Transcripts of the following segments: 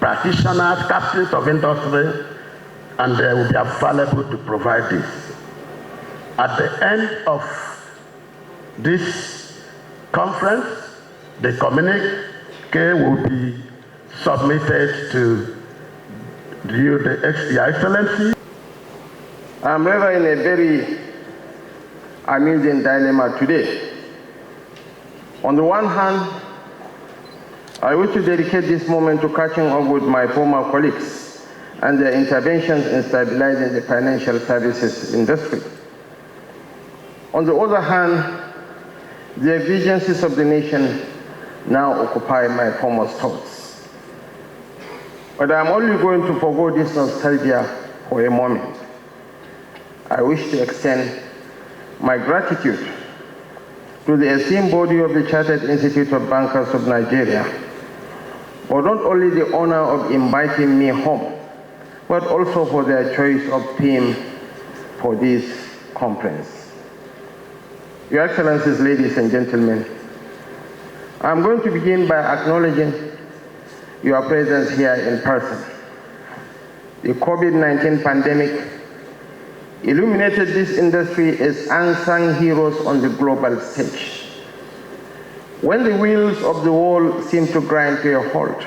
practitioners, captains of industry, and they will be available to provide this. At the end of this conference, the communique will be submitted to Your Excellency. I'm rather in a very amusing dilemma today. On the one hand, I wish to dedicate this moment to catching up with my former colleagues and their interventions in stabilizing the financial services industry. On the other hand, the exigencies of the nation now occupy my foremost thoughts. But I'm only going to forgo this nostalgia for a moment. I wish to extend my gratitude to the esteemed body of the Chartered Institute of Bankers of Nigeria for not only the honor of inviting me home, but also for their choice of theme for this conference. Your Excellencies, ladies and gentlemen, I'm going to begin by acknowledging your presence here in person. The COVID-19 pandemic illuminated this industry as unsung heroes on the global stage. When the wheels of the world seemed to grind to a halt,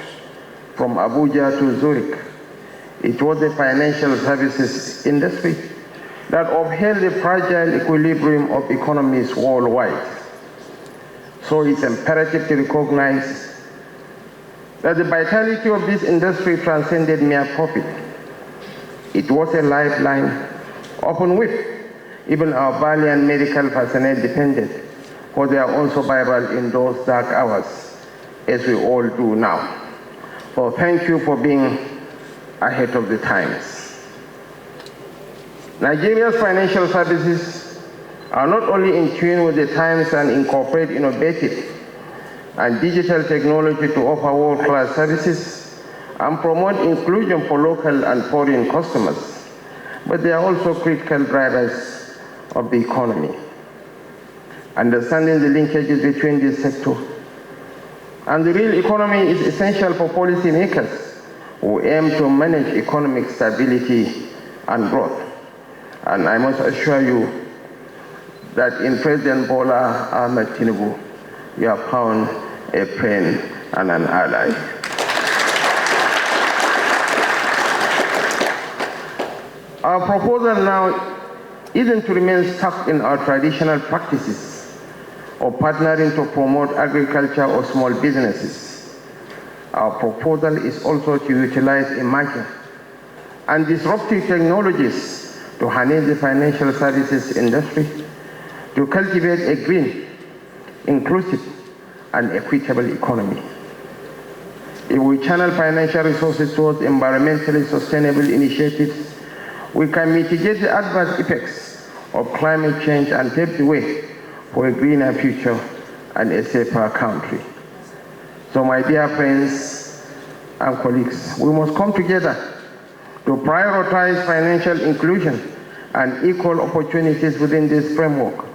from Abuja to Zurich, it was the financial services industry that upheld the fragile equilibrium of economies worldwide. So it's imperative to recognize that the vitality of this industry transcended mere profit. It was a lifeline upon which even our valiant medical personnel depended for their own survival in those dark hours, as we all do now. So thank you for being ahead of the times. Nigeria's financial services are not only in tune with the times and incorporate innovative and digital technology to offer world-class services and promote inclusion for local and foreign customers, but they are also critical drivers of the economy. Understanding the linkages between this sector and the real economy is essential for policymakers who aim to manage economic stability and growth. And I must assure you that in President Bola Ahmed Tinubu, you have found a friend and an ally. Our proposal now isn't to remain stuck in our traditional practices or partnering to promote agriculture or small businesses. Our proposal is also to utilize emerging and disruptive technologies to harness the financial services industry to cultivate a green, inclusive, and equitable economy. If we channel financial resources towards environmentally sustainable initiatives, we can mitigate the adverse effects of climate change and pave the way for a greener future and a safer country. So my dear friends and colleagues, we must come together to prioritize financial inclusion and equal opportunities within this framework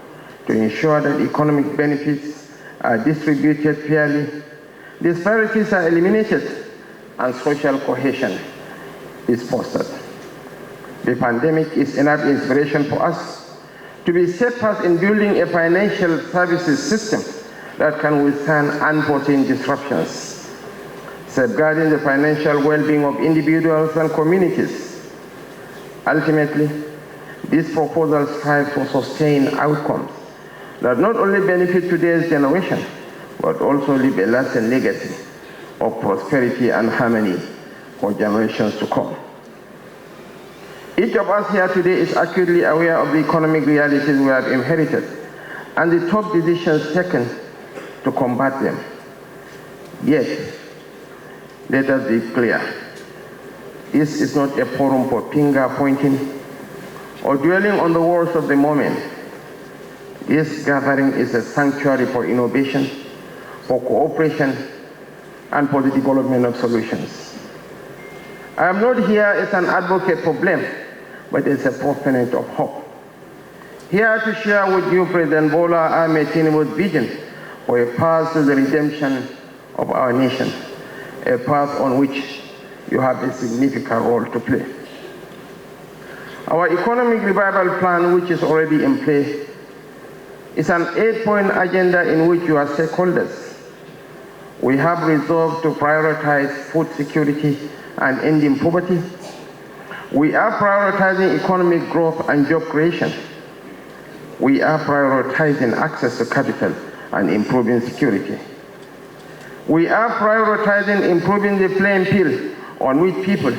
to ensure that economic benefits are distributed fairly, disparities are eliminated, and social cohesion is fostered. The pandemic is enough inspiration for us to be steadfast in building a financial services system that can withstand unforeseen disruptions, safeguarding the financial well-being of individuals and communities. Ultimately, this proposal strives for sustained outcomes that not only benefit today's generation, but also leave a lasting legacy of prosperity and harmony for generations to come. Each of us here today is acutely aware of the economic realities we have inherited and the tough decisions taken to combat them. Yet, let us be clear. This is not a forum for finger pointing or dwelling on the woes of the moment. This gathering is a sanctuary for innovation, for cooperation, and for the development of solutions. I am not here as an advocate for blame, but as a proponent of hope. Here to share with you President Bola Ahmed Tinubu's vision for a path to the redemption of our nation, a path on which you have a significant role to play. Our economic revival plan, which is already in play, is an 8-point agenda in which you are stakeholders. We have resolved to prioritize food security and ending poverty. We are prioritizing economic growth and job creation. We are prioritizing access to capital and improving security. We are prioritizing improving the playing field on which people,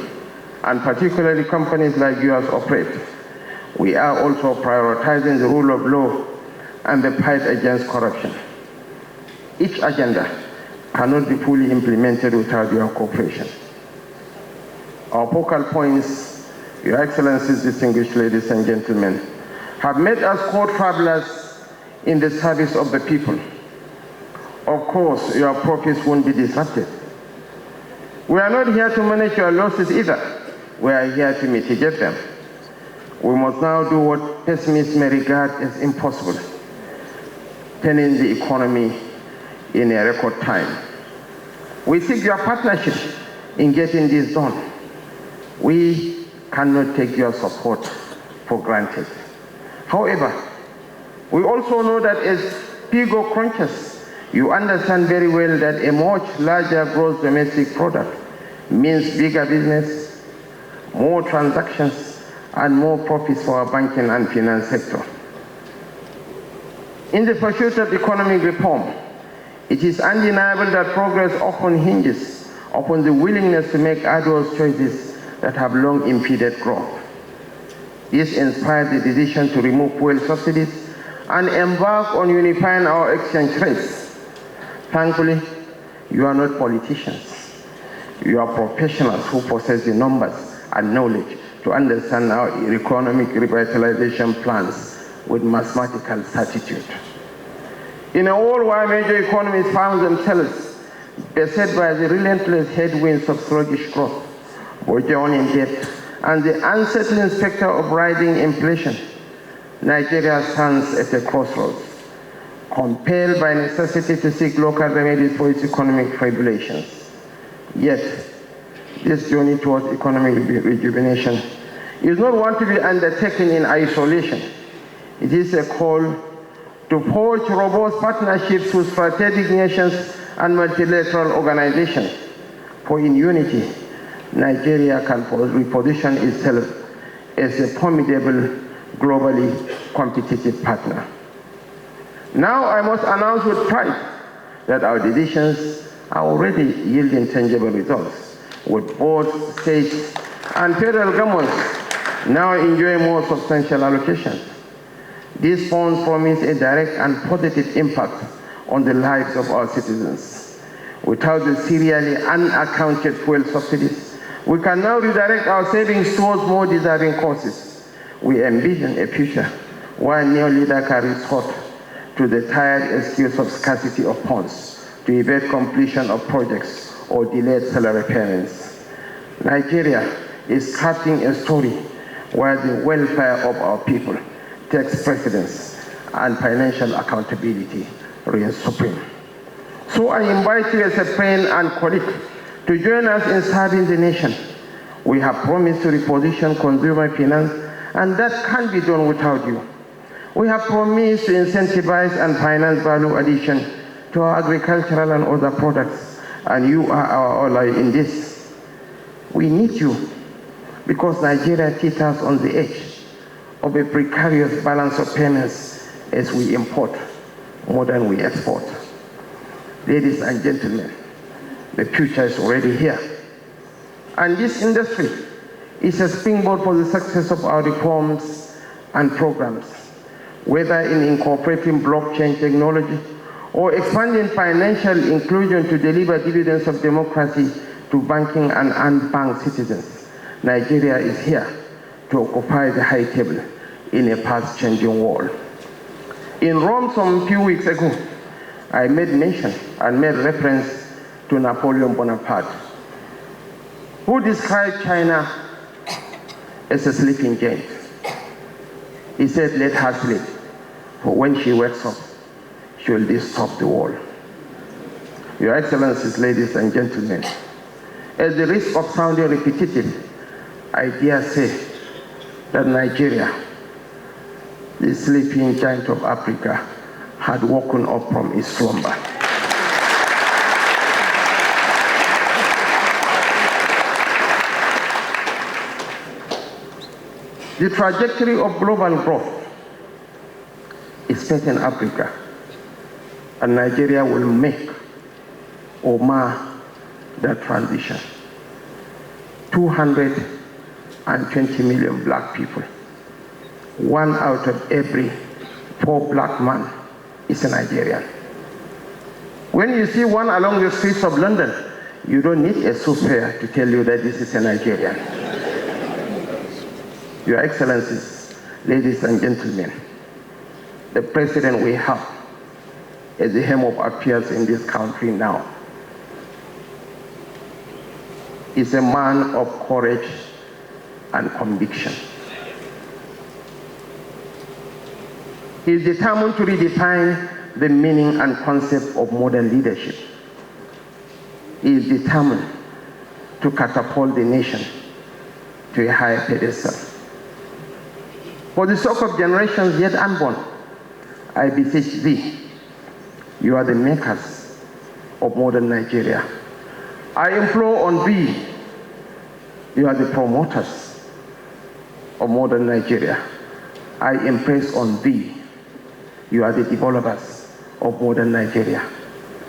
and particularly companies like yours, operate. We are also prioritizing the rule of law and the fight against corruption. Each agenda cannot be fully implemented without your cooperation. Our focal points, Your Excellencies, distinguished ladies and gentlemen, have made us co-travelers in the service of the people. Of course, your profits won't be disrupted. We are not here to manage your losses either. We are here to mitigate them. We must now do what pessimists may regard as impossible, turning the economy in a record time. We seek your partnership in getting this done. We cannot take your support for granted. However, we also know that as Pigo crunchers, you understand very well that a much larger gross domestic product means bigger business, more transactions, and more profits for our banking and finance sector. In the pursuit of economic reform, it is undeniable that progress often hinges upon the willingness to make arduous choices that have long impeded growth. This inspired the decision to remove fuel subsidies and embark on unifying our exchange rates. Thankfully, you are not politicians. You are professionals who possess the numbers and knowledge to understand our economic revitalization plans with mathematical certitude. In a world where major economies found themselves beset by the relentless headwinds of sluggish growth, burgeoning debt, and the unsettling specter of rising inflation, Nigeria stands at a crossroads, compelled by necessity to seek local remedies for its economic tribulations. Yet, this journey towards economic rejuvenation is not one to be undertaken in isolation. It is a call to forge robust partnerships with strategic nations and multilateral organizations. For in unity, Nigeria can reposition itself as a formidable, globally competitive partner. Now I must announce with pride that our decisions are already yielding tangible results, with both states and federal governments now enjoying more substantial allocations. These funds promise a direct and positive impact on the lives of our citizens. Without the serially unaccounted fuel subsidies, we can now redirect our savings towards more deserving causes. We envision a future where no leader can resort to the tired excuse of scarcity of funds to evade completion of projects or delayed salary payments. Nigeria is crafting a story where the welfare of our people takes precedence and financial accountability reigns supreme. So I invite you as a friend and colleague to join us in serving the nation. We have promised to reposition consumer finance, and that can't be done without you. We have promised to incentivize and finance value addition to our agricultural and other products, and you are our ally in this. We need you because Nigeria teeters on the edge of a precarious balance of payments as we import more than we export. Ladies and gentlemen, the future is already here. And this industry is a springboard for the success of our reforms and programs, whether in incorporating blockchain technology or expanding financial inclusion to deliver dividends of democracy to banking and unbanked citizens. Nigeria is here to occupy the high table in a fast-changing world. In Rome some few weeks ago, I made mention and made reference to Napoleon Bonaparte, who described China as a sleeping giant. He said, let her sleep, for when she wakes up, she will disturb the world. Your Excellencies, ladies and gentlemen, At the risk of sounding repetitive, I dare say that Nigeria, the sleeping giant of Africa, had woken up from its slumber. The trajectory of global growth is set in Africa, and Nigeria will make or mar that transition. 220 million black people. 1 out of every 4 black men is a Nigerian. When you see one along the streets of London, you don't need a soothsayer to tell you that this is a Nigerian. Your Excellencies, ladies and gentlemen, the president we have at the helm of affairs in this country now is a man of courage and conviction. He is determined to redefine the meaning and concept of modern leadership. He is determined to catapult the nation to a higher pedestal. For the sake of generations yet unborn, I beseech thee, you are the makers of modern Nigeria. I implore on thee, you are the promoters of modern Nigeria. I impress on thee, you are the developers of modern Nigeria,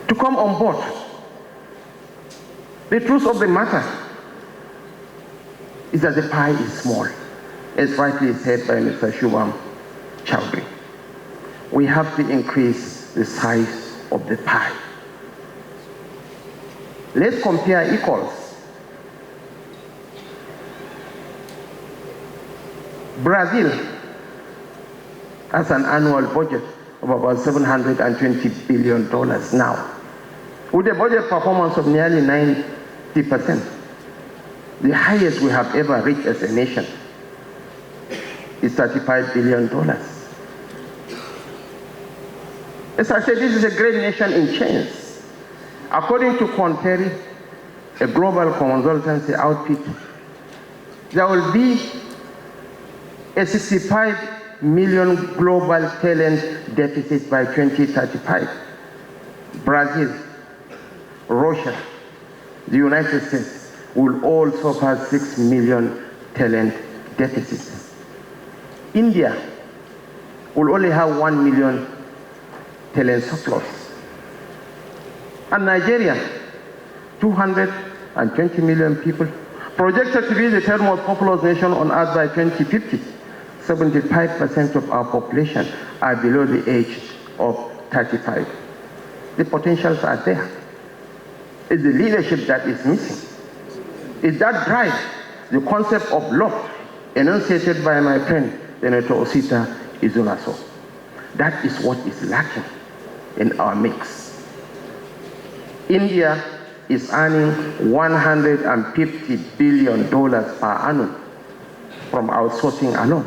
to come on board. The truth of the matter is that the pie is small, as rightly said by Mr. Shubham Chowdhury. We have to increase the size of the pie. Let's compare equals. Brazil has an annual budget of about $720 billion now, with a budget performance of nearly 90%, the highest we have ever reached as a nation is $35 billion. As I said, this is a great nation in chains. According to Quanteri, a global consultancy outfit, there will be a 65 million global talent deficit by 2035. Brazil, Russia, the United States will all suffer 6 million talent deficits. India will only have 1 million talent surplus. And Nigeria, 220 million people, projected to be the third most populous nation on earth by 2050. 75% of our population are below the age of 35. The potentials are there. It's the leadership that is missing. It's that drive, the concept of love, enunciated by my friend, Senator Osita Izunaso. That is what is lacking in our mix. India is earning $150 billion per annum from outsourcing alone.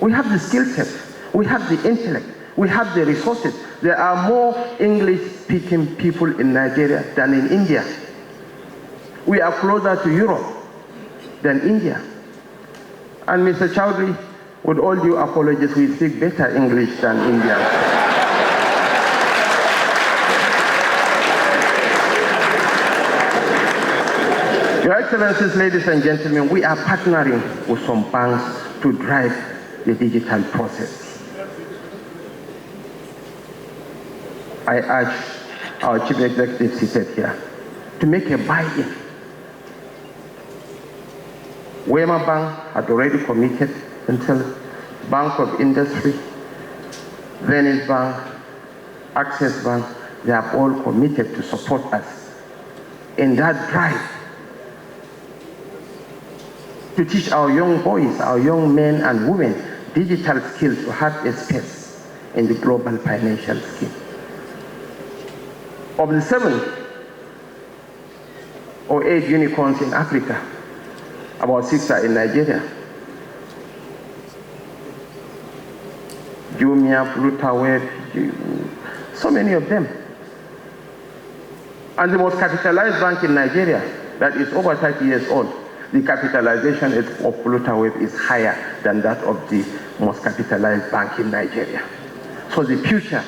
We have the skill set, we have the intellect, we have the resources. There are more English-speaking people in Nigeria than in India. We are closer to Europe than India. And Mr. Chowdhury, with all due apologies, we speak better English than India. Your Excellencies, ladies and gentlemen, we are partnering with some banks to drive the digital process. I urge our Chief Executive seated here to make a buy-in. Wema Bank had already committed until Bank of Industry, Venice Bank, Access Bank, they have all committed to support us in that drive to teach our young boys, our young men and women, digital skills to have a space in the global financial scheme. Of the 7 or 8 unicorns in Africa, about 6 are in Nigeria. Jumia, Flutterwave, so many of them. And the most capitalized bank in Nigeria, that is over 30 years old, the capitalization of Flutterwave is higher than that of the most capitalized bank in Nigeria. So the future,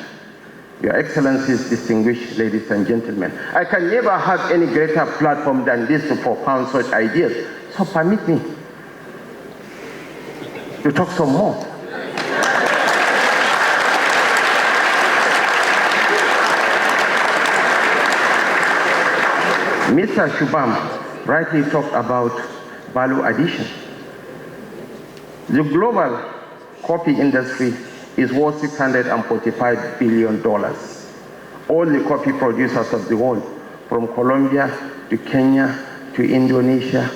Your Excellencies, distinguished ladies and gentlemen, I can never have any greater platform than this to propound such ideas. So permit me to talk some more. Mr. Shubham rightly talked about value addition. The global coffee industry is worth $645 billion. All the coffee producers of the world, from Colombia to Kenya to Indonesia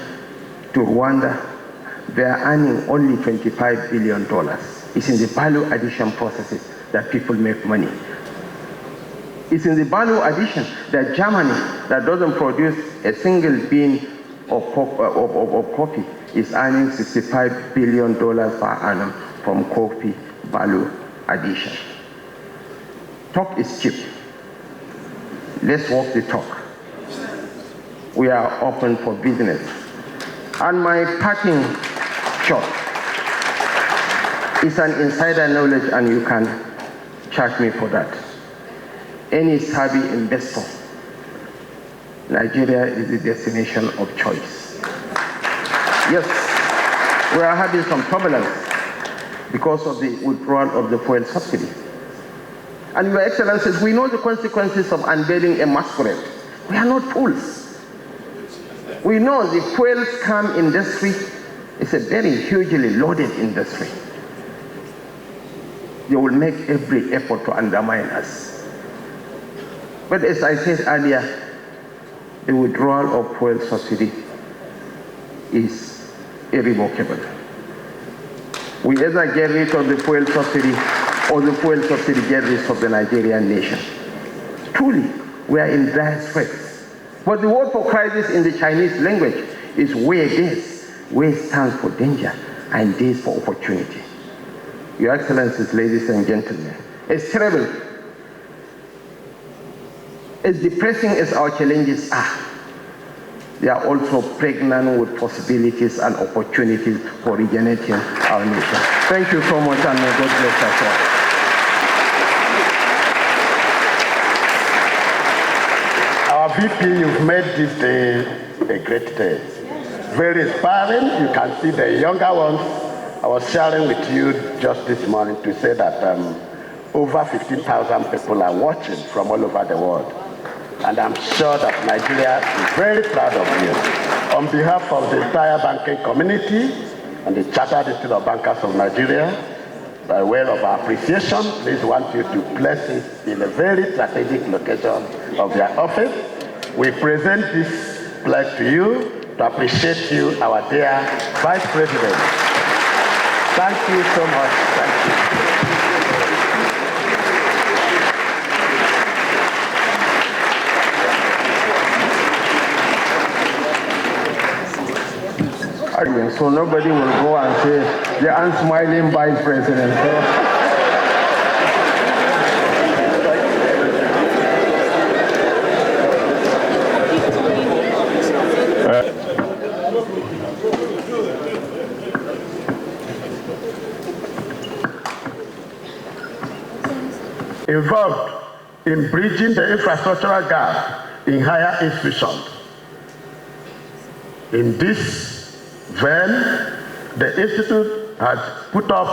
to Rwanda, they are earning only $25 billion. It's in the value addition processes that people make money. It's in the value addition that Germany, that doesn't produce a single bean of coffee, is earning $65 billion per annum from coffee value addition. Talk is cheap. Let's walk the talk. We are open for business. And my parting shot is an insider knowledge, and you can charge me for that. Any savvy investor, Nigeria is the destination of choice. Yes, we are having some turbulence because of the withdrawal of the fuel subsidy. And Your Excellencies, we know the consequences of unveiling a masquerade. We are not fools. We know the fuel scam industry is a very hugely loaded industry. They will make every effort to undermine us. But as I said earlier, the withdrawal of fuel subsidy is irrevocable. We either get rid of the fuel subsidy or the fuel subsidy get rid of the Nigerian nation. Truly, we are in dire straits. But the word for crisis in the Chinese language is wei des. Wei stands for danger and des for opportunity. Your Excellencies, ladies and gentlemen, it's terrible. As depressing as our challenges are, they are also pregnant with possibilities and opportunities for regenerating our nation. Thank you so much, and may God bless us all. Our VP, you've made this day a great day. Very inspiring. You can see the younger ones. I was sharing with you just this morning to say that over 15,000 people are watching from all over the world. And I'm sure that Nigeria is very proud of you. On behalf of the entire banking community and the Chartered Institute of Bankers of Nigeria, by way of our appreciation, please want you to place it in a very strategic location of their office. We present this pledge to you to appreciate you, our dear Vice President. Thank you so much. Thank you. So nobody will go and say the unsmiling Vice President. Involved in bridging the infrastructural gap in higher institutions. In this vein, the Institute has put up